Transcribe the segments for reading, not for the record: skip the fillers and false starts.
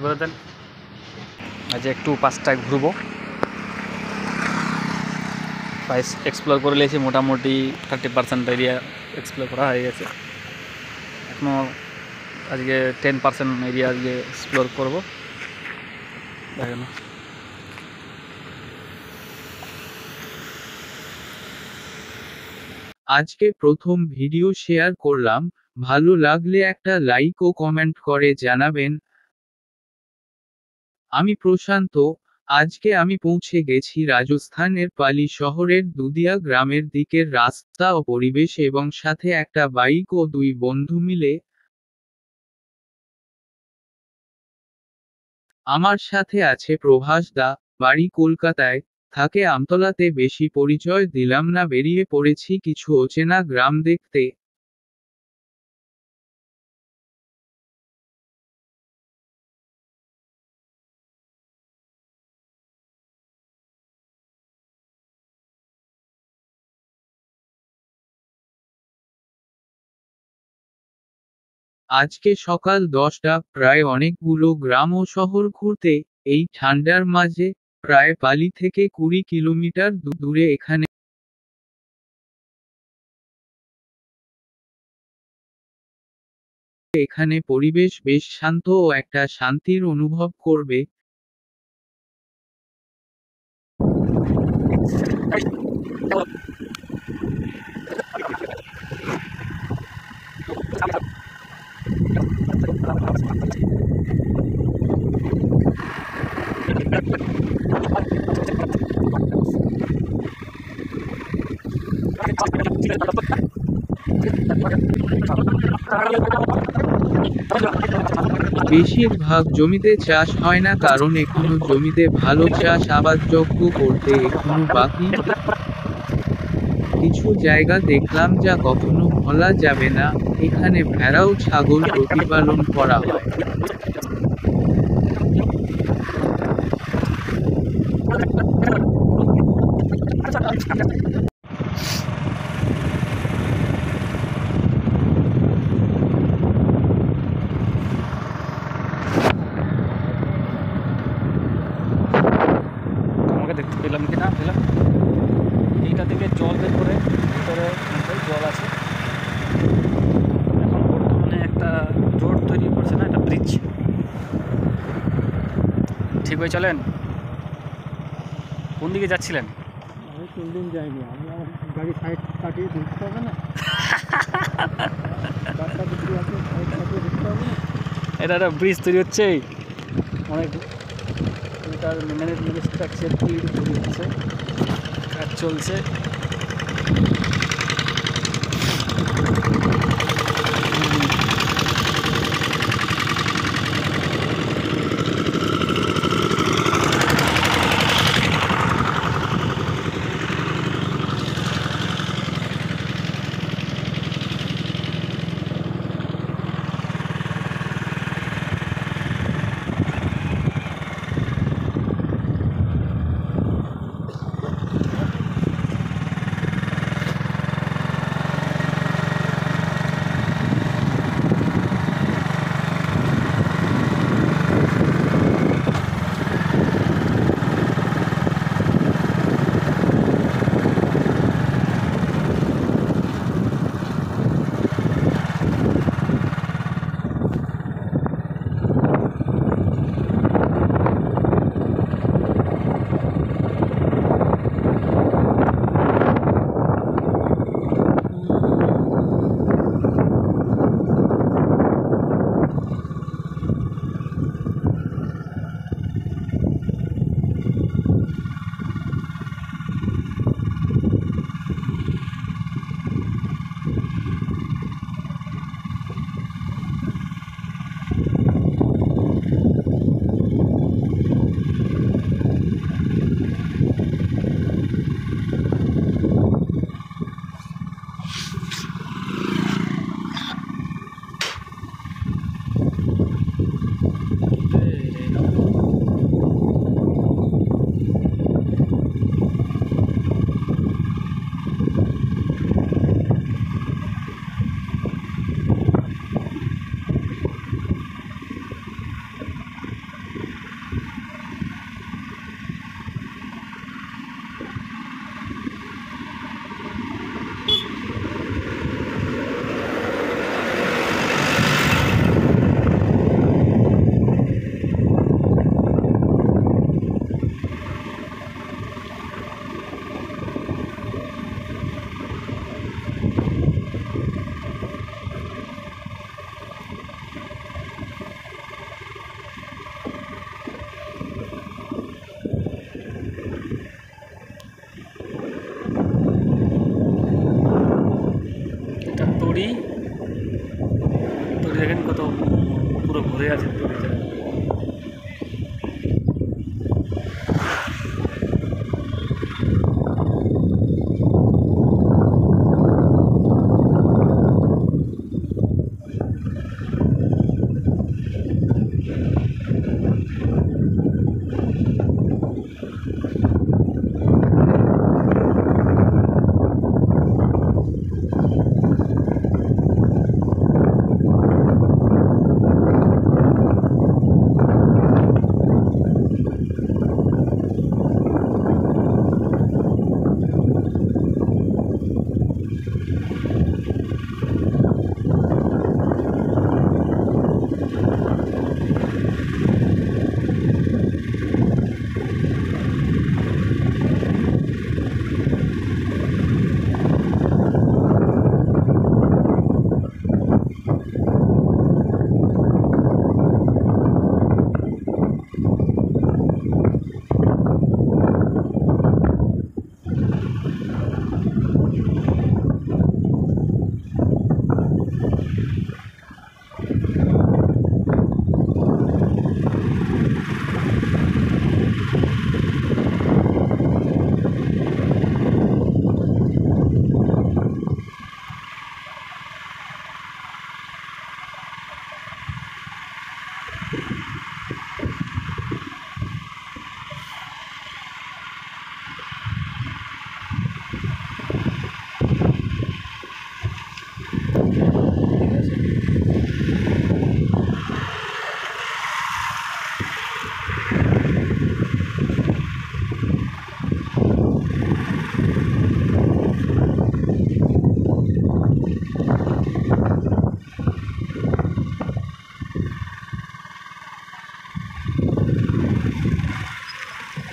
ঘুরে দেন। আজ একটু পাঁচটায় ঘুরবো, এক্সপ্লোর করে নিয়েছি। মোটামুটি 30% এরিয়া এক্সপ্লোর করা হয়ে গেছে। এখনও আজকে 10% এরিয়া আজকে এক্সপ্লোর করবো। দেখেন আজকে প্রথম ভিডিও শেয়ার করলাম, ভালো লাগলে একটা লাইক ও কমেন্ট করে জানাবেন। আমি প্রশান্ত। আজকে আমি পৌঁছে গেছি রাজস্থানের পালি শহরের দুদিয়া গ্রামের দিকের রাস্তা ও পরিবেশ এবং সাথে একটা বাইক ও দুই বন্ধু মিলে। আমার সাথে আছে প্রভাস দা, বাড়ি কলকাতায়, থাকে আমতলাতে। বেশি পরিচয় দিলাম না, বেরিয়ে পড়েছি কিছু অচেনা গ্রাম দেখতে। আজকে সকাল 10টা, প্রায় অনেকগুলো গ্রাম ও শহর ঘুরতে। এই ঠান্ডার মাঝে, প্রায় পালি থেকে 20 কিলোমিটার দূরে এখানে পরিবেশ বেশ শান্ত ও একটা শান্তির অনুভব করবে। বেশিরভাগ জমিতে চাষ হয় না, কারণ এখনো জমিতে ভালো চাষ আবাদযোগ্য করতে এখনো বাকি। কিছু জায়গা দেখলাম যা কখনো ভোলা যাবে না। এখানে ভেড়া ও ছাগল প্রতিপালন করা হয়। আমাকে দেখতে পেলাম কি না পেলাম, এইটা থেকে জল বের করে ভিতরে জল আছে। এখন বর্তমানে একটা রোড তৈরি করছে না, একটা ব্রিজ। ঠিক হয়ে চলেন। কোন দিকে যাচ্ছিলেন? আমি 3 দিন যাইনি, আমি আমার গাড়ি সাইড কাটিয়ে ঢুকতে হবে না? রাস্তা বিক্রি আছে, সাইড কাটিয়ে ঢুকতে হবে না? এটা একটা ব্রিজ তৈরি হচ্ছে, অনেক মিটার মিনিট স্ট্রাকচার তৈরি হচ্ছে, কাজ চলছে।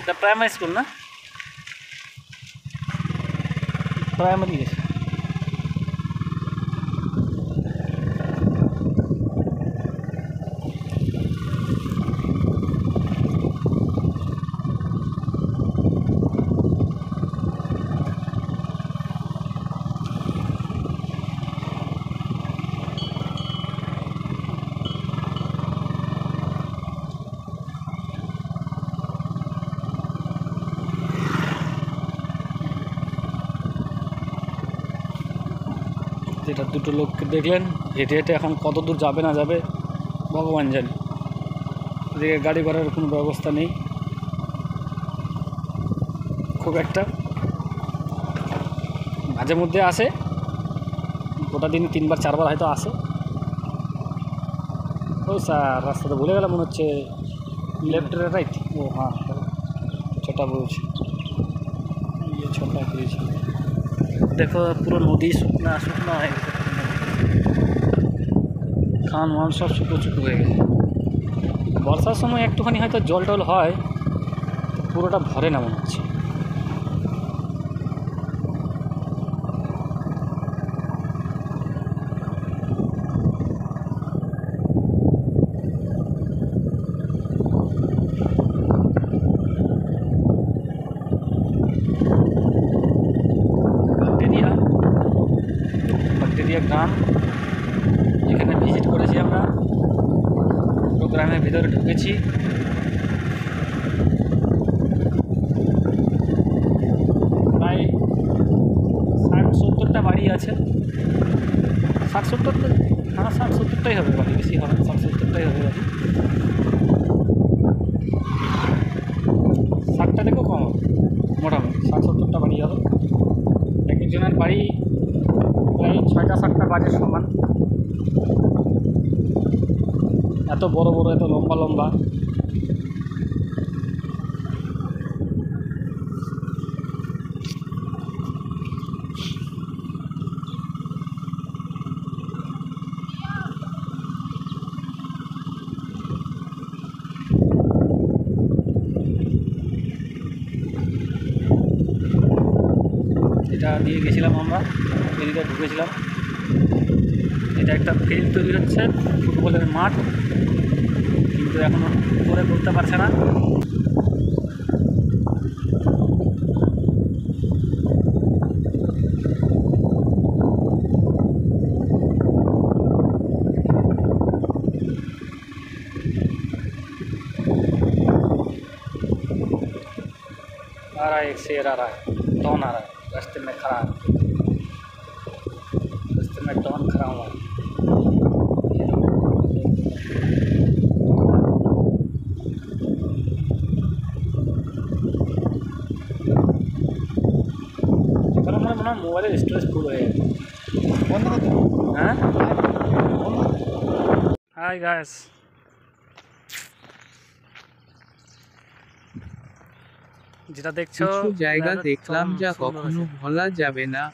এটা প্রাইমারি স্কুল না? প্রাইমারি গেছে। যেটা দুটো লোককে দেখলেন হেঁটে হেঁটে এখন কত দূর যাবে না যাবে ভগবান জানে। এদিকে গাড়ি ঘোড়ার কোনো ব্যবস্থা নেই খুব একটা। মাঝে মধ্যে আসে, গোটা দিন 3বার 4বার হয়তো আসে। ওই স্যার রাস্তাটা ভুলে গেলাম, মনে হচ্ছে লেফট রাইট। ও হ্যাঁ, ছোটা বলছি, ছোটা করেছি। দেখো পুরো নদী শুকনা শুকনো হয়ে গেছে, খান মান সব শুকনো শুকনো হয়ে গেছে। বর্ষার সময় একটুখানি হয়তো জল টল হয়, পুরোটা ভরে না মনে হচ্ছে। ব্যাকটেরিয়া গ্রাম, এখানে ভিজিট করেছি আমরা, পুরো গ্রামের ভিতরে ঢুকেছি। প্রায় 60-70টা বাড়ি আছে। 60-70, হ্যাঁ 60-70টাই হবে বাড়ি, বেশি হবে 60-70টাই হবে বাড়ি। 60টা থেকেও কম হবে, মোটামুটি 60-70টা বাড়ি হবে। এক একজনের বাড়ি প্রায় 6টা-7টা বাড়ির সমান। এত বড় বড়, এত লম্বা লম্বা। এটা দিয়ে গেছিলাম আমরা, এদিকে ঢুকেছিলাম। এটা একটা ফিল্ড তৈরি হচ্ছে, ফুটবলের মাঠ, কিন্তু এখনও করে করতে পারছে না। आ रहा है, एक शेर आ रहा है, डॉन आ रहा है, रास्ते में खड़ा है, रास्ते में डॉन खड़ा हुआ है। चलो मैं मना मोबाइल स्टोरेज फुल है। বন্ধ করতে হবে। হ্যাঁ, বন্ধ করতে হবে। হাই গাইস, যেটা দেখছো কিছু জায়গা গ্রামের দেখলাম চরম যা সুন্দর কখনো আছে। ভোলা যাবে না।